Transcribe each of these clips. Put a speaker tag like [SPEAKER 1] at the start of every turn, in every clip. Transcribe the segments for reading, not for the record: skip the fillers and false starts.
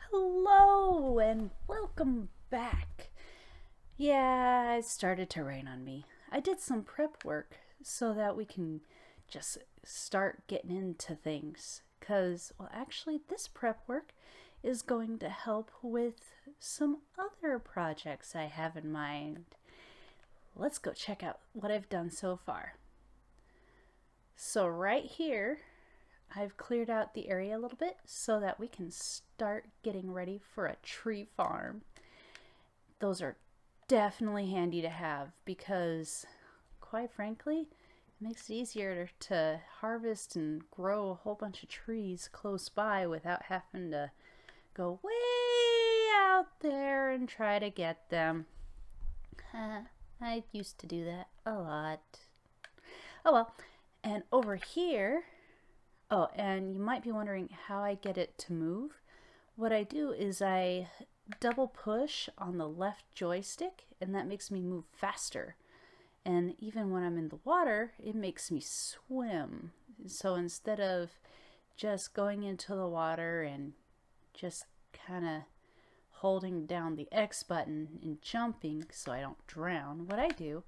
[SPEAKER 1] Hello and welcome back. Yeah, it started to rain on me. I did some prep work so that we can just start getting into things. Well, actually, this prep work is going to help with some other projects I have in mind. Let's go check out what I've done so far. So, right here, I've cleared out the area a little bit so that we can start getting ready for a tree farm. Those are definitely handy to have because, quite frankly, it makes it easier to harvest and grow a whole bunch of trees close by without having to go way out there and try to get them. I used to do that a lot. Oh well, and over here, oh, and you might be wondering how I get it to move. What I do is I double push on the left joystick, and that makes me move faster. And even when I'm in the water, it makes me swim. So instead of just going into the water and just kind of holding down the X button and jumping so I don't drown, what I do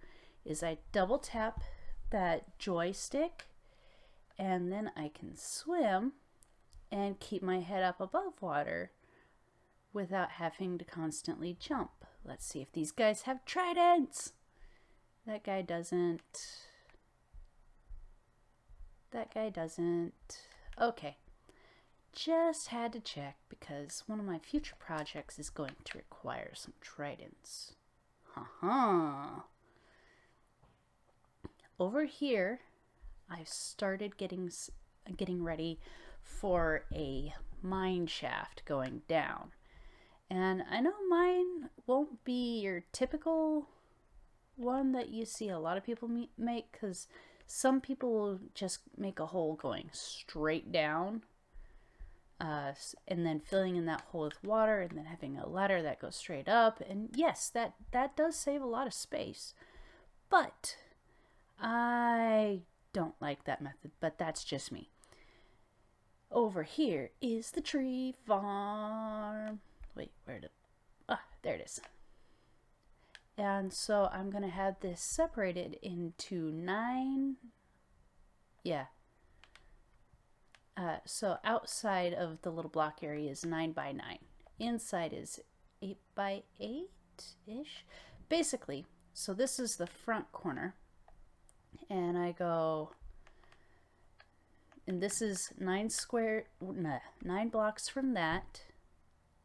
[SPEAKER 1] is I double tap that joystick, and then I can swim and keep my head up above water without having to constantly jump. Let's see if these guys have tridents. That guy doesn't. That guy doesn't. Okay. Just had to check because one of my future projects is going to require some tridents. Ha. Over here, I've started getting ready for a mine shaft going down. And I know mine won't be your typical one that you see a lot of people make, because some people will just make a hole going straight down, and then filling in that hole with water, and then having a ladder that goes straight up. And yes, that does save a lot of space. But I don't like that method, but that's just me. Over here is the tree farm. Wait, there it is. And so I'm going to have this separated into 9. Yeah. So outside of the little block area is 9 by 9. Inside is 8 by 8-ish. Basically, so this is the front corner. And I go, and this is 9 blocks from that.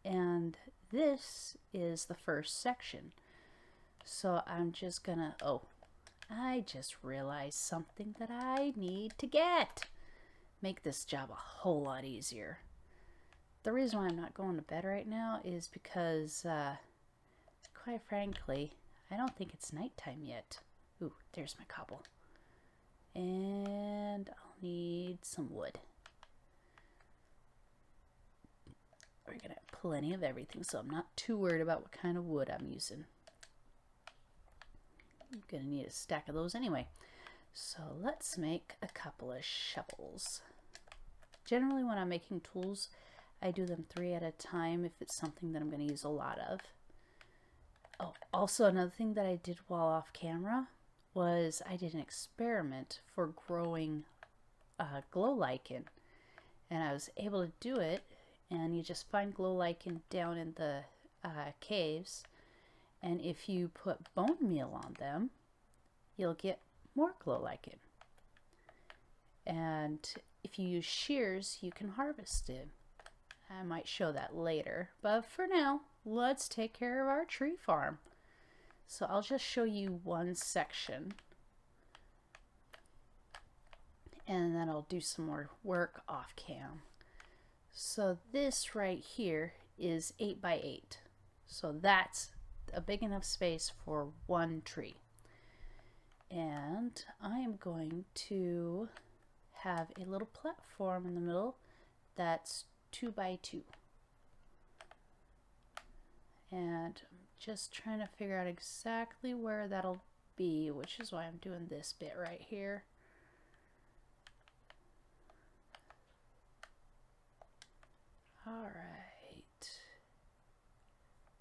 [SPEAKER 1] And this is the first section. So I'm just gonna, I just realized something that I need to get. Make this job a whole lot easier. The reason why I'm not going to bed right now is because, quite frankly, I don't think it's nighttime yet. Ooh, there's my cobble. And I'll need some wood. We're gonna have plenty of everything, so I'm not too worried about what kind of wood I'm using. I'm gonna need a stack of those anyway. So let's make a couple of shovels. Generally when I'm making tools, I do them 3 at a time if it's something that I'm gonna use a lot of. Oh, also another thing that I did while off camera was I did an experiment for growing glow lichen, and I was able to do it. And you just find glow lichen down in the caves, and if you put bone meal on them, you'll get more glow lichen. And if you use shears, you can harvest it. I might show that later, but for now, let's take care of our tree farm. So I'll just show you one section, and then I'll do some more work off cam. So this right here is 8 by 8. So that's a big enough space for one tree. And I am going to have a little platform in the middle that's 2 by 2. And I'm just trying to figure out exactly where that'll be, which is why I'm doing this bit right here. All right.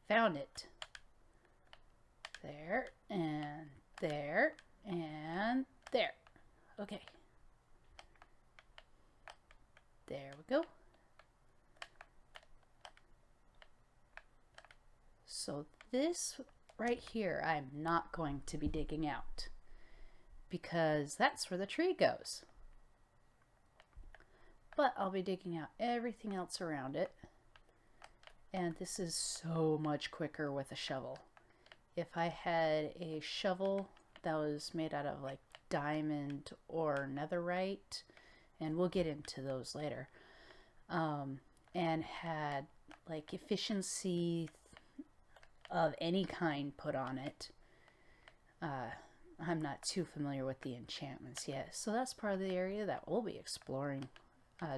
[SPEAKER 1] Found it. There and there and there. Okay. There we go. So this right here, I'm not going to be digging out because that's where the tree goes. But I'll be digging out everything else around it. And this is so much quicker with a shovel. If I had a shovel that was made out of like diamond or netherite, and we'll get into those later, and had like efficiency of any kind put on it, I'm not too familiar with the enchantments yet, so that's part of the area that we'll be exploring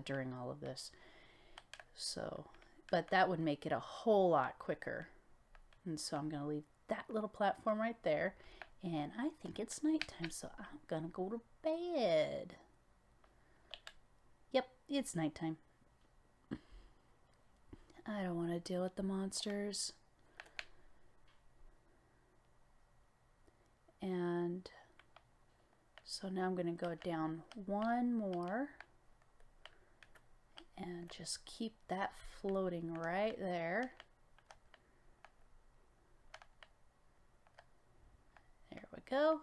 [SPEAKER 1] during all of this. So, but that would make it a whole lot quicker, and so I'm gonna leave that little platform right there, and I think it's nighttime, so I'm gonna go to bed. Yep, it's nighttime. I don't want to deal with the monsters. And so now I'm going to go down one more and just keep that floating right there. There we go.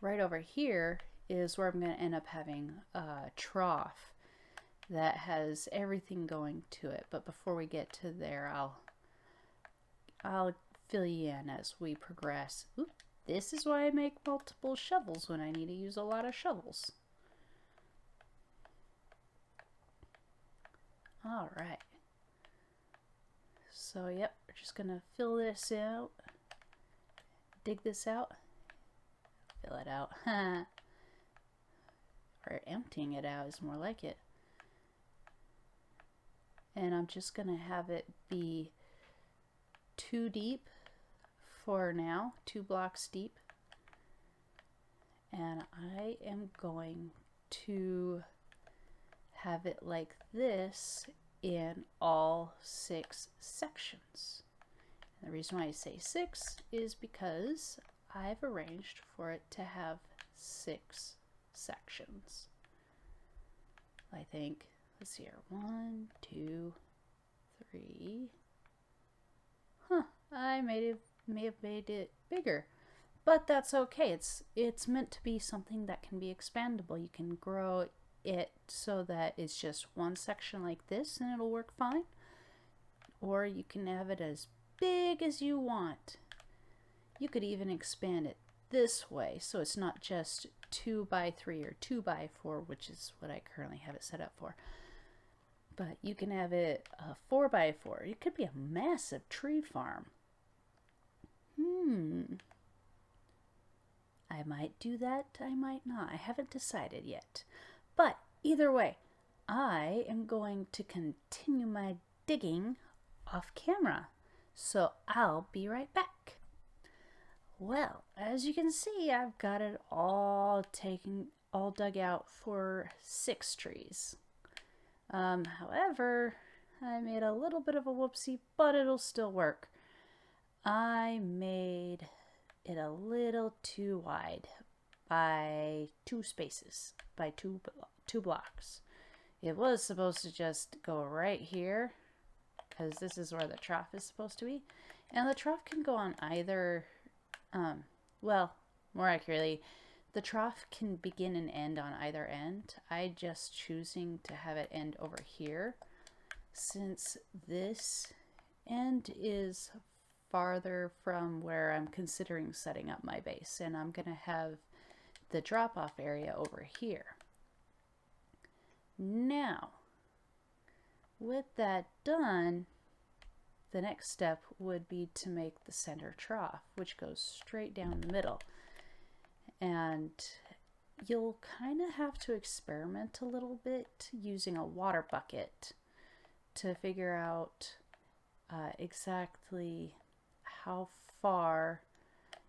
[SPEAKER 1] Right over here is where I'm going to end up having a trough that has everything going to it. But before we get to there, I'll fill you in as we progress. Oop, this is why I make multiple shovels when I need to use a lot of shovels. All right. So, yep, we're just gonna fill this out, dig this out, fill it out. Or emptying it out is more like it. And I'm just gonna have it be 2 deep for now, 2 blocks deep. And I am going to have it like this in all 6 sections. And the reason why I say 6 is because I've arranged for it to have 6 sections. I think, let's see here, 1, 2, 3. I may have made it bigger, but that's okay. It's meant to be something that can be expandable. You can grow it so that it's just one section like this and it'll work fine, or you can have it as big as you want. You could even expand it this way so it's not just 2 by 3 or 2 by 4, which is what I currently have it set up for, but you can have it a 4 by 4. It could be a massive tree farm. I might do that, I might not. I haven't decided yet. But either way, I am going to continue my digging off camera. So I'll be right back. Well, as you can see, I've got it all dug out for 6 trees. However, I made a little bit of a whoopsie, but it'll still work. I made it a little too wide by 2 spaces, by 2 blocks. It was supposed to just go right here because this is where the trough is supposed to be, and the trough can go on either, well, more accurately, the trough can begin and end on either end. I just choosing to have it end over here since this end is farther from where I'm considering setting up my base, and I'm gonna have the drop-off area over here. Now, with that done, the next step would be to make the center trough, which goes straight down the middle. And you'll kind of have to experiment a little bit using a water bucket to figure out exactly how far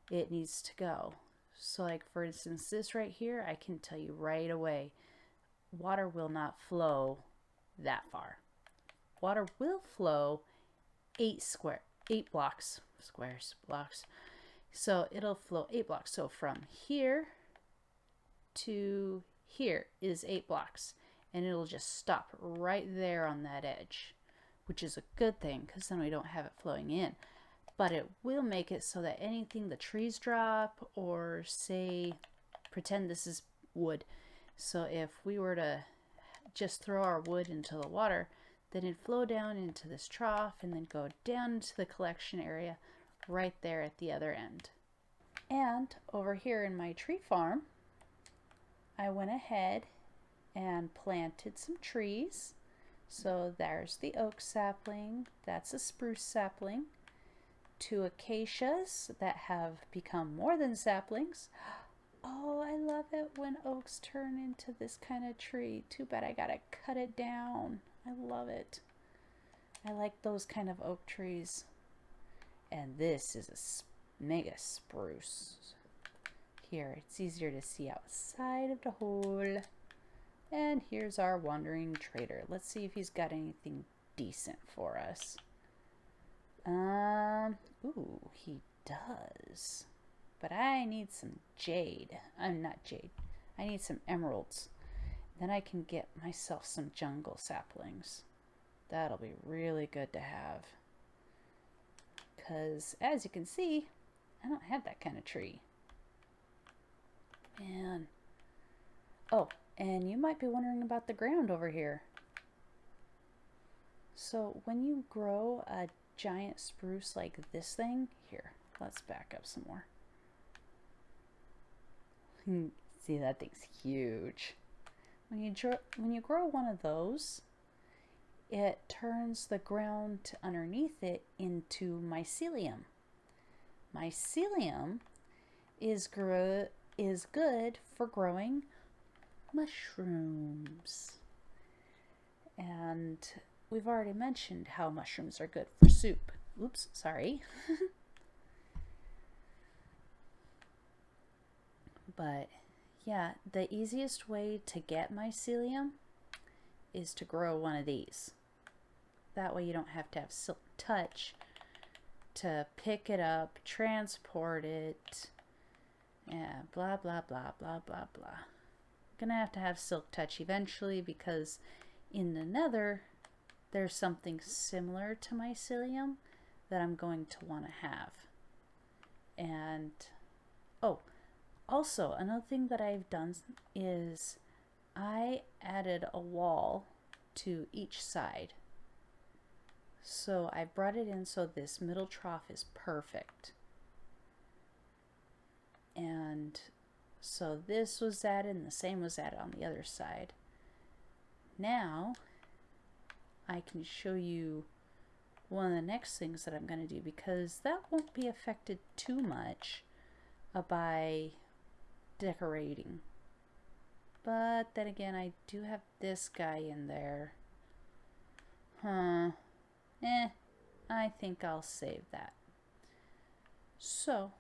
[SPEAKER 1] it needs to go. So like for instance, this right here, I can tell you right away water will not flow that far. Water will flow 8 blocks, blocks. So it'll flow 8 blocks. So from here to here is 8 blocks, and it'll just stop right there on that edge, which is a good thing because then we don't have it flowing in. But it will make it so that anything the trees drop, or say, pretend this is wood. So if we were to just throw our wood into the water, then it'd flow down into this trough and then go down into the collection area right there at the other end. And over here in my tree farm, I went ahead and planted some trees. So there's the oak sapling, that's a spruce sapling, 2 acacias that have become more than saplings. Oh, I love it when oaks turn into this kind of tree. Too bad I gotta cut it down. I love it. I like those kind of oak trees. And this is a mega spruce. Here, it's easier to see outside of the hole. And here's our wandering trader. Let's see if he's got anything decent for us. Ooh, he does. But I need some jade. I'm not jade. I need some emeralds. Then I can get myself some jungle saplings. That'll be really good to have. Because, as you can see, I don't have that kind of tree. Man. Oh, and you might be wondering about the ground over here. So when you grow a giant spruce like this thing, here, let's back up some more. See, that thing's huge. When you grow one of those, it turns the ground underneath it into mycelium. Mycelium is good for growing mushrooms. And we've already mentioned how mushrooms are good for soup. Oops, sorry. But yeah, the easiest way to get mycelium is to grow one of these. That way you don't have to have silk touch to pick it up, transport it, yeah, blah, blah, blah, blah, blah, blah. Gonna have to have silk touch eventually because in the nether, there's something similar to mycelium that I'm going to want to have. And, oh, also, another thing that I've done is I added a wall to each side. So I brought it in so this middle trough is perfect. And so this was added and the same was added on the other side. Now I can show you one of the next things that I'm going to do, because that won't be affected too much by decorating. But then again, I do have this guy in there. I think I'll save that. So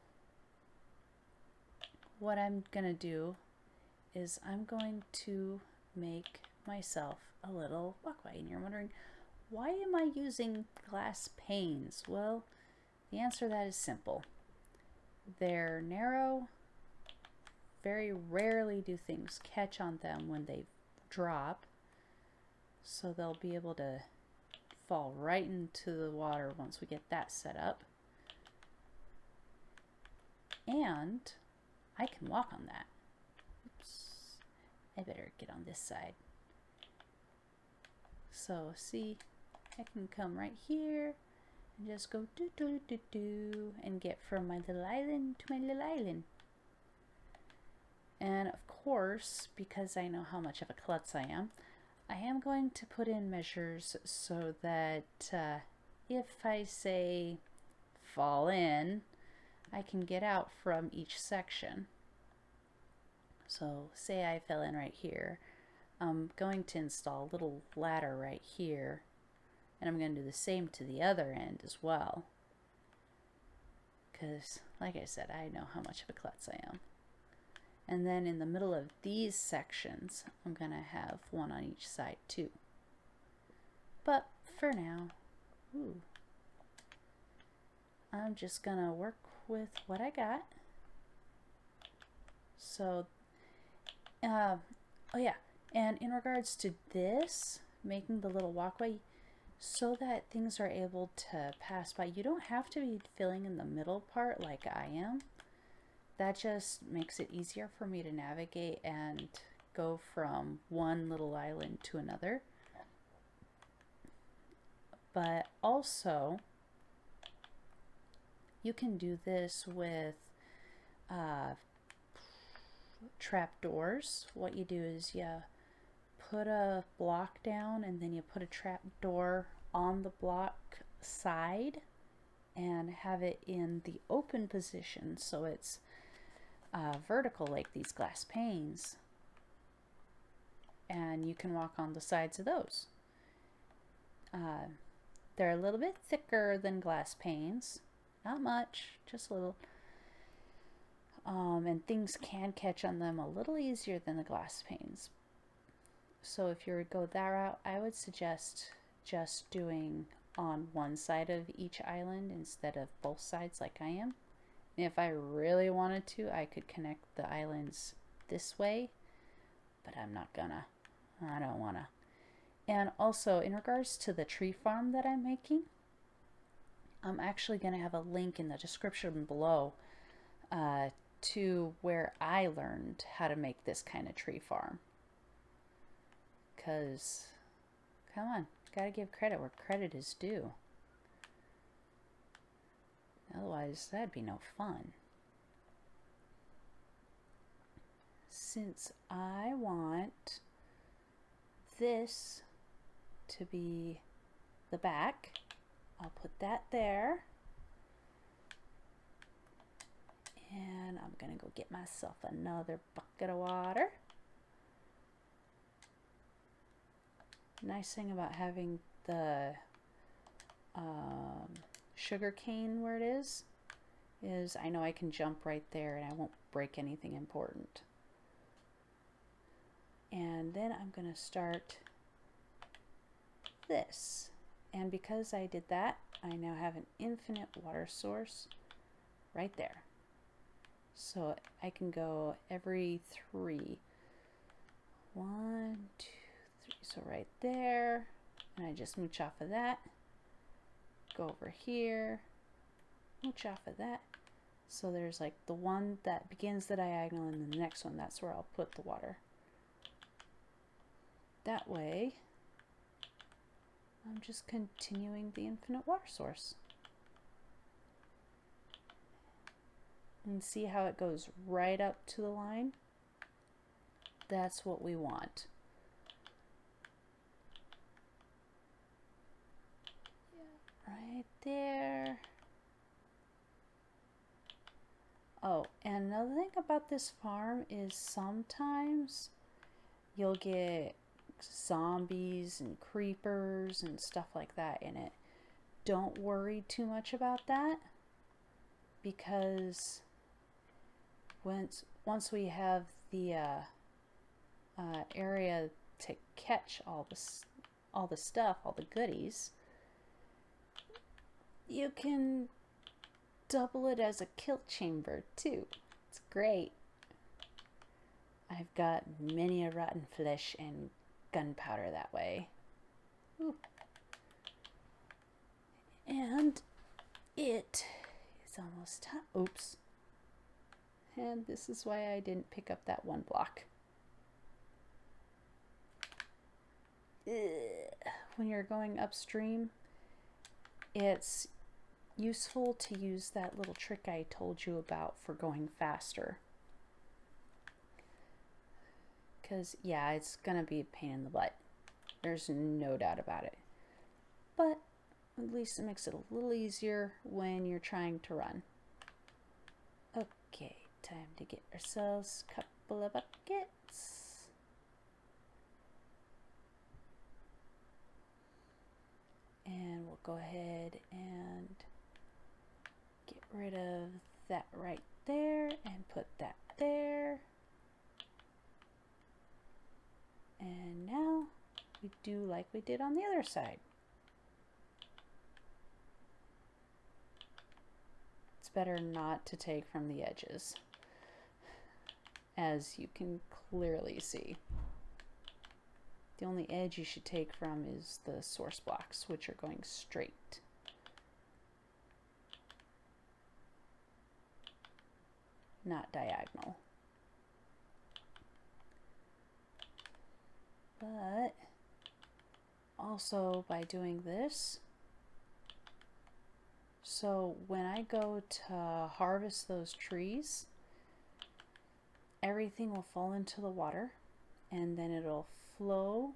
[SPEAKER 1] what I'm gonna do is I'm going to make myself a little walkway. And you're wondering, why am I using glass panes? Well, the answer to that is simple. They're narrow. Very rarely do things catch on them when they drop, so they'll be able to fall right into the water once we get that set up. And I can walk on that. Oops. I better get on this side. So see, I can come right here and just go do do do do and get from my little island to my little island. And of course, because I know how much of a klutz I am going to put in measures so that if I say fall in, I can get out from each section. So say I fell in right here. I'm going to install a little ladder right here, and I'm going to do the same to the other end as well. Because, like I said, I know how much of a klutz I am. And then in the middle of these sections, I'm going to have one on each side too. But for now, I'm just going to work with what I got. So, oh yeah, and in regards to this, making the little walkway so that things are able to pass by, you don't have to be filling in the middle part like I am. That just makes it easier for me to navigate and go from one little island to another. But also, you can do this with trapdoors. What you do is you put a block down and then you put a trapdoor on the block side and have it in the open position so it's vertical like these glass panes, and you can walk on the sides of those. They're a little bit thicker than glass panes, not much, just a little, and things can catch on them a little easier than the glass panes. So if you were to go that route, I would suggest just doing on one side of each island instead of both sides like I am. And if I really wanted to, I could connect the islands this way, but I'm not gonna. I don't wanna. And also, in regards to the tree farm that I'm making, I'm actually gonna have a link in the description below to where I learned how to make this kind of tree farm. Because, come on, gotta give credit where credit is due. Otherwise, that'd be no fun. Since I want this to be the back, I'll put that there. And I'm gonna go get myself another bucket of water. Nice thing about having the sugar cane where it is I know I can jump right there and I won't break anything important. And then I'm gonna start this. And because I did that, I now have an infinite water source right there. So I can go every 3. 1, 2, 3. So right there. And I just mooch off of that. Go over here. Mooch off of that. So there's like the one that begins the diagonal and the next one, that's where I'll put the water. That way, I'm just continuing the infinite water source. And see how it goes right up to the line? That's what we want. Right there. Oh, and another thing about this farm is sometimes you'll get zombies and creepers and stuff like that in it. Don't worry too much about that, because once we have the area to catch all the stuff, all the goodies, you can double it as a kill chamber too. It's great. I've got many a rotten flesh and gunpowder that way. Ooh. And it is almost time. Oops. And this is why I didn't pick up that one block. When you're going upstream, it's useful to use that little trick I told you about for going faster. Because, yeah, it's gonna be a pain in the butt. There's no doubt about it. But at least it makes it a little easier when you're trying to run. Okay, time to get ourselves a couple of buckets. And we'll go ahead and get rid of that right there and put that there. do like we did on the other side. It's better not to take from the edges, as you can clearly see. The only edge you should take from is the source blocks, which are going straight. Not diagonal. But also by doing this, so when I go to harvest those trees, everything will fall into the water and then it'll flow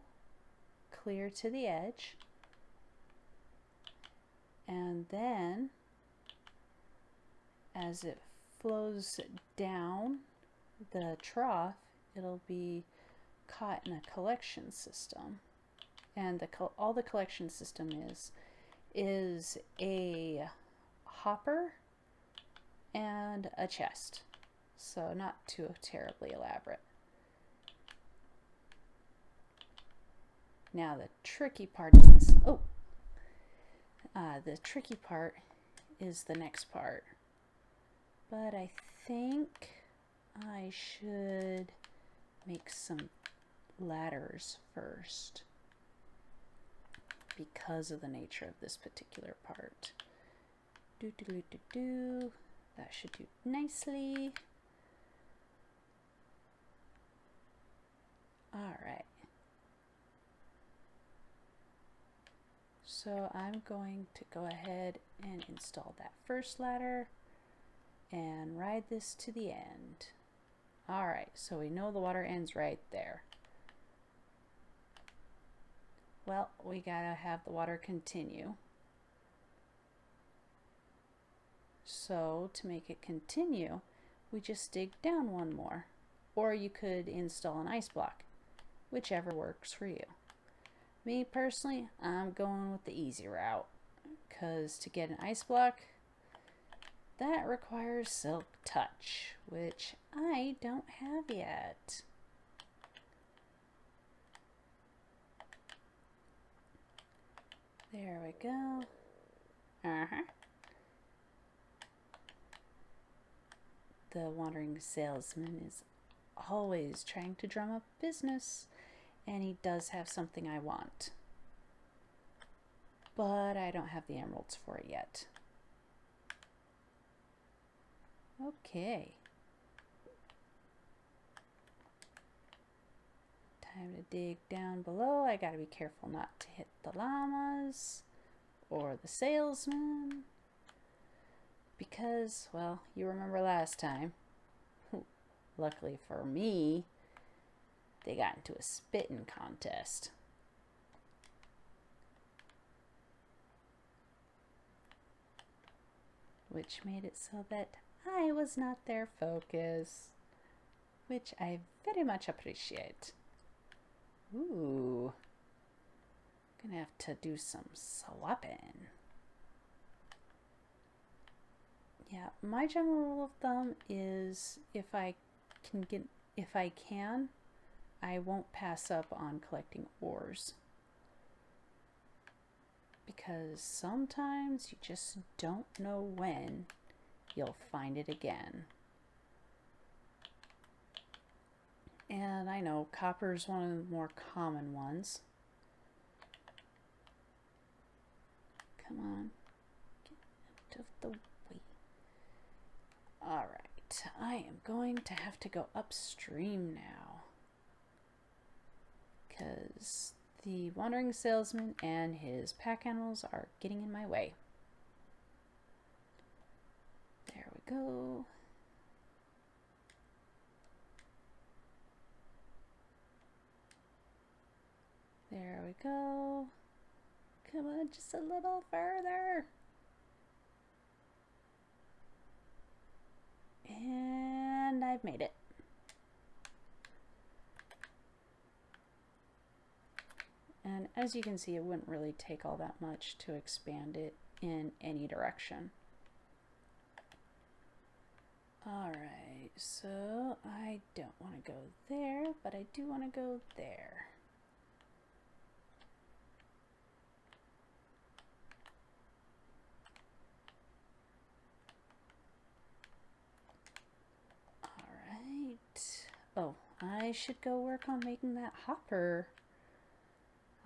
[SPEAKER 1] clear to the edge, and then as it flows down the trough, it'll be caught in a collection system. And all the collection system is a hopper and a chest, so not too terribly elaborate. Now the tricky part is this. The tricky part is the next part. But I think I should make some ladders first because of the nature of this particular part. That should do nicely. All right. So I'm going to go ahead and install that first ladder and ride this to the end. All right, so we know the water ends right there. Well, we gotta have the water continue. So to make it continue, we just dig down one more. Or you could install an ice block, whichever works for you. Me personally, I'm going with the easy route, because to get an ice block, that requires silk touch, which I don't have yet. There we go. The wandering salesman is always trying to drum up business, and he does have something I want. But I don't have the emeralds for it yet. Okay. Time to dig down below. I gotta be careful not to hit the llamas or the salesman, because, well, you remember last time, luckily for me, they got into a spitting contest. Which made it so that I was not their focus, which I very much appreciate. Ooh, gonna have to do some swapping. Yeah, my general rule of thumb is if I can, I won't pass up on collecting ores. Because sometimes you just don't know when you'll find it again. And I know copper is one of the more common ones. Come on, get out of the way. All right, I am going to have to go upstream now, because the wandering salesman and his pack animals are getting in my way. There we go. There we go. Come on, just a little further. And I've made it. And as you can see, it wouldn't really take all that much to expand it in any direction. Alright, so I don't want to go there, but I do want to go there. I should go work on making that hopper.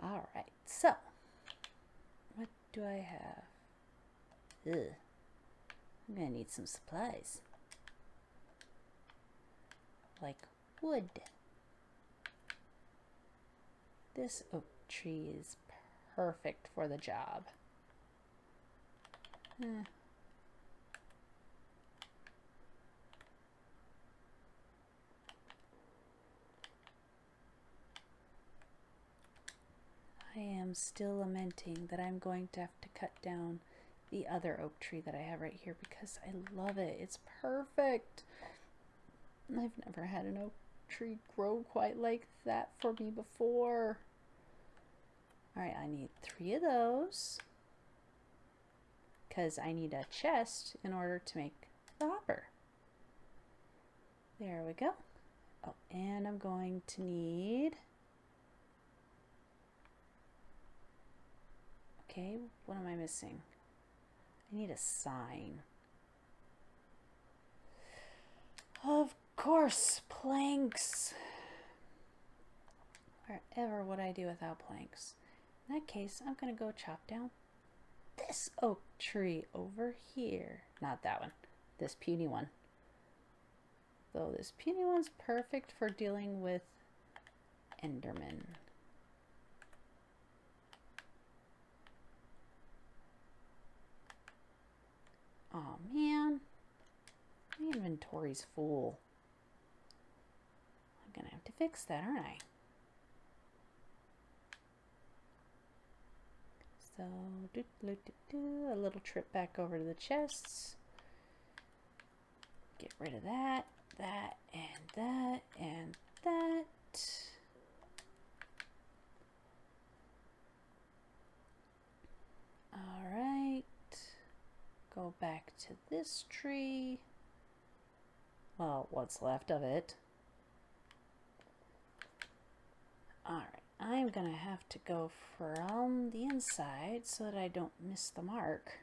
[SPEAKER 1] Alright, so what do I have? Ugh. I'm gonna need some supplies. Like wood. This oak tree is perfect for the job. I am still lamenting that I'm going to have to cut down the other oak tree that I have right here because I love it. It's perfect. I've never had an oak tree grow quite like that for me before. Alright, I need 3 of those because I need a chest in order to make the hopper. There we go. Oh, and I'm going to need... Okay, what am I missing? I need a sign. Of course, planks. Wherever would I do without planks? In that case, I'm going to go chop down this oak tree over here. Not that one. This puny one. Though this puny one's perfect for dealing with Enderman. Oh man, my inventory's full. I'm gonna have to fix that, aren't I? So, a little trip back over to the chests. Get rid of that, that, and that, and that. Alright. Go back to this tree. Well, what's left of it. Alright, I'm gonna have to go from the inside so that I don't miss the mark.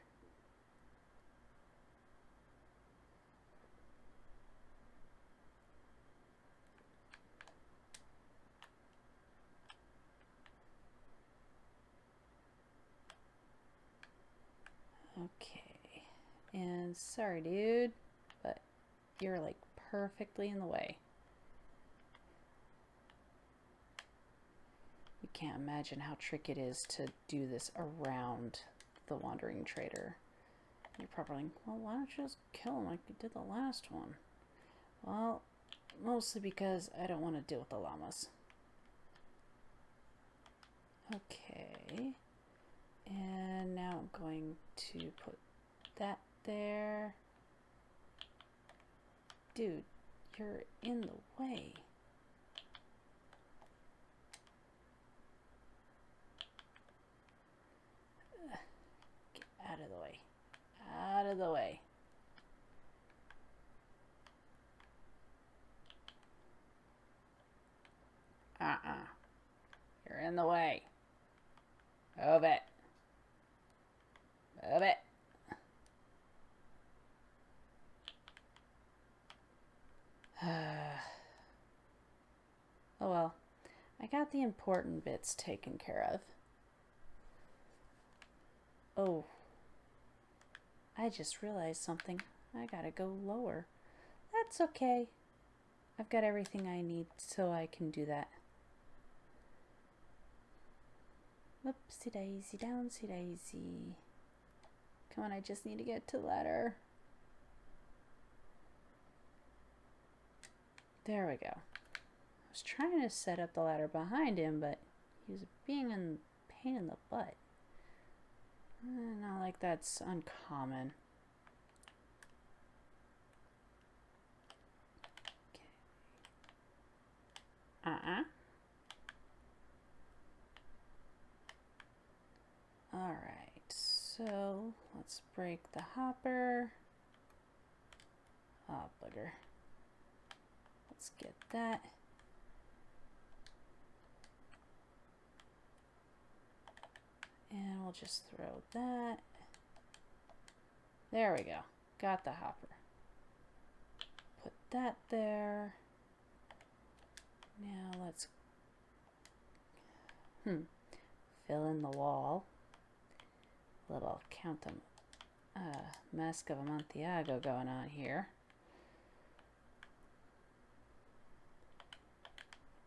[SPEAKER 1] Okay, and sorry dude, but you're like perfectly in the way. You can't imagine how tricky it is to do this around the wandering trader. You're probably like, well, why don't you just kill him like you did the last one? Well, mostly because I don't want to deal with the llamas. Okay. And now I'm going to put that there. Dude, you're in the way. Get out of the way. Out of the way. You're in the way. Move it. Move it. Oh well, I got the important bits taken care of. Oh, I just realized something. I gotta go lower. That's okay. I've got everything I need so I can do that. Whoopsie daisy, downsy daisy. Come on, I just need to get to the ladder. There we go. I was trying to set up the ladder behind him, but he was being a pain in the butt. Not like that's uncommon. Okay. Alright, so let's break the hopper. Oh, bugger. Let's get that. And we'll just throw that. There we go. Got the hopper. Put that there. Now let's fill in the wall. Little Count them Mask of Amontillado going on here.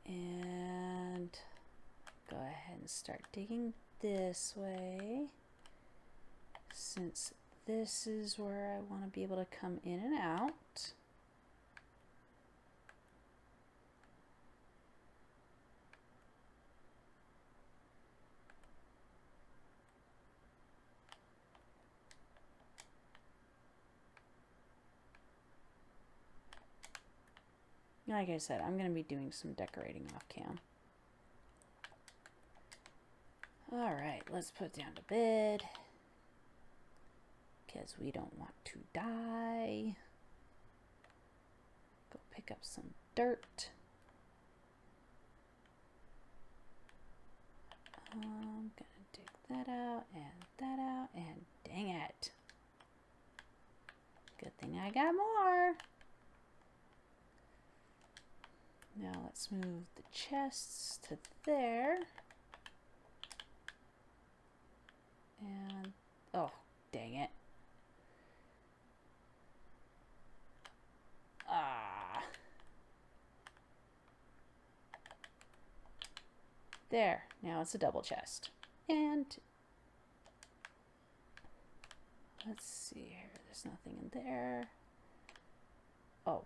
[SPEAKER 1] And go ahead and start digging this way, since this is where I want to be able to come in and out. Like I said, I'm going to be doing some decorating off cam. Alright, let's put down to bed, because we don't want to die. Go pick up some dirt. I'm going to dig that out, and dang it. Good thing I got more. Now let's move the chests to there. And, oh, dang it. Ah. There, now it's a double chest. And let's see here, there's nothing in there. Oh.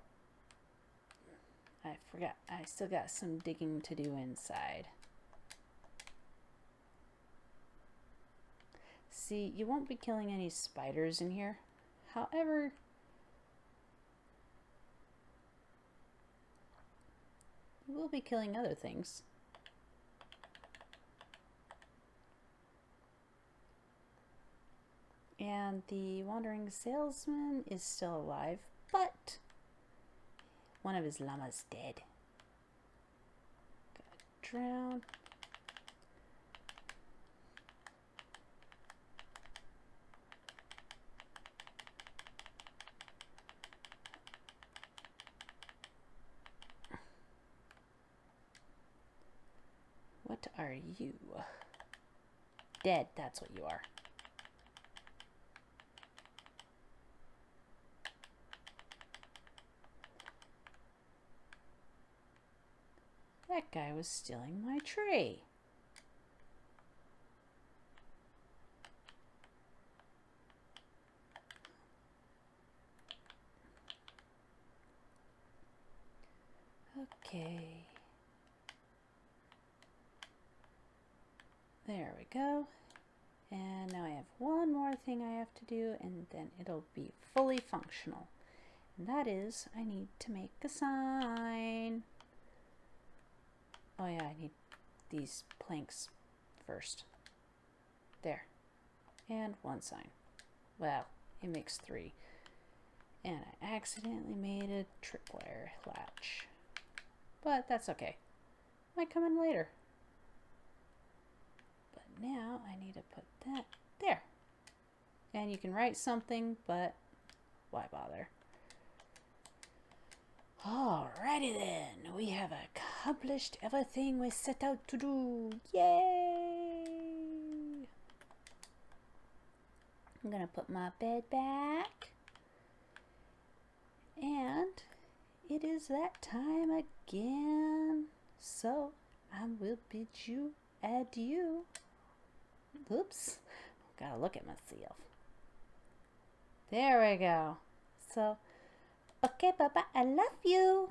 [SPEAKER 1] I forgot, I still got some digging to do inside. See, you won't be killing any spiders in here. However, you will be killing other things. And the wandering salesman is still alive, but one of his llamas dead. Gotta drown. What are you? Dead, that's what you are. That guy was stealing my tree. Okay. There we go. And now I have one more thing I have to do, and then it'll be fully functional. And that is, I need to make a sign. Oh yeah, I need these planks first. There. And one sign. Well, it makes 3. And I accidentally made a tripwire latch. But that's okay. Might come in later. But now I need to put that there. And you can write something, but why bother? Alrighty then, we have accomplished everything we set out to do. Yay! I'm gonna put my bed back. And it is that time again. So I will bid you adieu. Oops, gotta look at myself. There we go. So, okay, Papa, I love you.